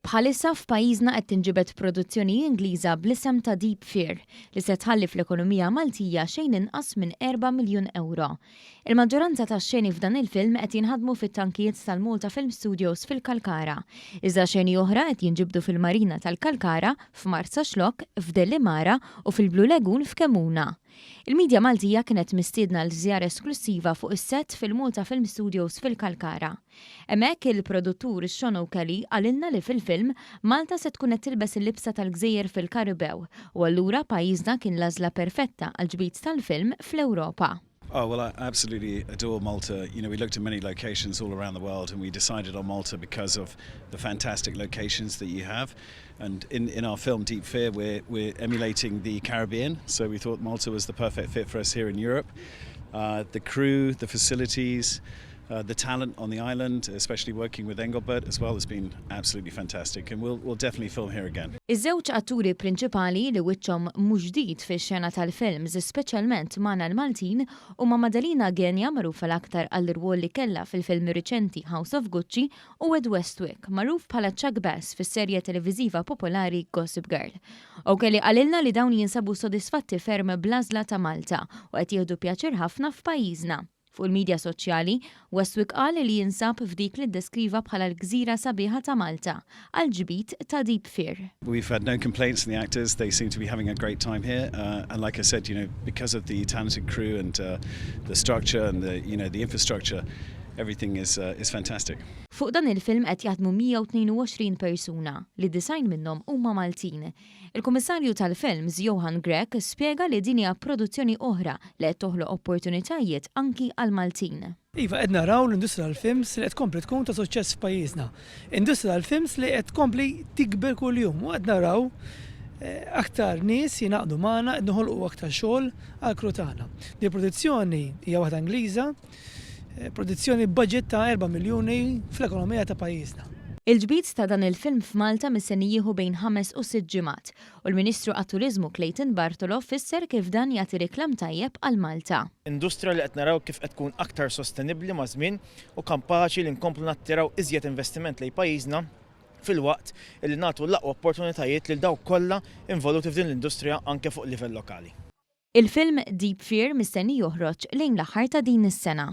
Bħalissa f'pajjiżna qed tinġibed produzzjoni Ingliża bl-isem ta' Deep Fear li se tħalli fl-ekonomija Maltija xejn inqas minn 4 miljun euro. Il-maġġoranza tax-xeni f'dan il-film qed jinħadmu fit-tankijiet tal-Malta Film Studios fil-Kalkara. Iżda xeni oħra qed jinġibdu fil-Marina tal-Kalkara, f'Marsa Xlokk, f'Dellimara u fil-Blue Lagoon f'Kemuna. Il-medja Maltija kienet mistiedna l-żjara esklusiva fuq is-set fil-Malta Film Studios fil-Kalkara. Hemmhekk il-produttur Sean O'Kelly għalilna li fil-film Malta se tkun qed tilbes il-libsa tal-Gżejjer fil-Karibew u allura pajjiżna kien l-għażla perfetta għal ġbit tal-film fl-Ewropa. Oh, well, I absolutely adore Malta. You know, we looked at many locations all around the world and we decided on Malta because of the fantastic locations that you have. And in our film Deep Fear, we're emulating the Caribbean. So we thought Malta was the perfect fit for us here in Europe. The crew, the facilities, the talent on the island, especially working with Engelbert as well, has been absolutely fantastic. And we'll definitely film here again. Iż-żewġ atturi prinċipali li wiċċhom mhux ġdid fix-xena tal-films, speċjalment magħna l-Maltin, huma Madalina Genja magħrufa l-aktar għall-irwol li kellha fil-film riċenti House of Gucci u Ed Westwick, magħruf bħala Chuck Bass fis-serje televiżiva popolari Gossip Girl. O'Kelly qalilna li dawn jinsabu sodisfatti ferm bl-għażla ta' Malta u qed jieħdu pjaċir ħafna f'pajjiżna. Fuq il-medja soċjali, Westwick qal li jinsab f'dik li ddeskriva bħala l-gżira sabiħa ta' Malta, għal-ġbit ta' Deep Fear. We've had no complaints from the actors. They seem to be having a great time here. And like I said, you know, because of the talented crew and the structure and the infrastructure, everything is fantastic. Fuq dan il-film qed jaħdmu 122 persuna li design minnhom huma Maltin. Il-Kummissarju tal-Films Johan Grek spjega li din hija produzzjoni oħra li qed toħloq opportunitajiet anki għal Maltin. Iva, qed naraw l-industrija tal-films li qed tkompli tkun ta' suċċess f'pajjiżna. Industrija tal-films li qed tkompli tikber kuljum u qed naraw aktar nies jingħaqdu magħna qed noħolqu aktar xogħol għall kru tagħna. Di produzzjoni hija waħda Ingliża, produzzjoni budget ta' 4 miljuni fl-ekonomija ta' pajjiżna. Il-ġbit ta' dan il-film f'Malta mistenni jieħu bejn 5 u 6 ġimgħat u l-Ministru għat-Turiżmu Clayton Bartolo fisser kif dan jagħti riklam tajjeb għal Malta. Industrija li qed naraw kif qed tkun aktar sostenibbli ma' żmien u kampaċi li nkomplu nattiraw iżjed investiment lejn pajjiżna fil-waqt li nagħtu l-aqwa opportunitajiet lil dawk kollha involuti f'din l-industrija anke fuq livell lokali. Il-film Deep Fear mistenni joħroġ lejn l-aħħar ta' din is-sena.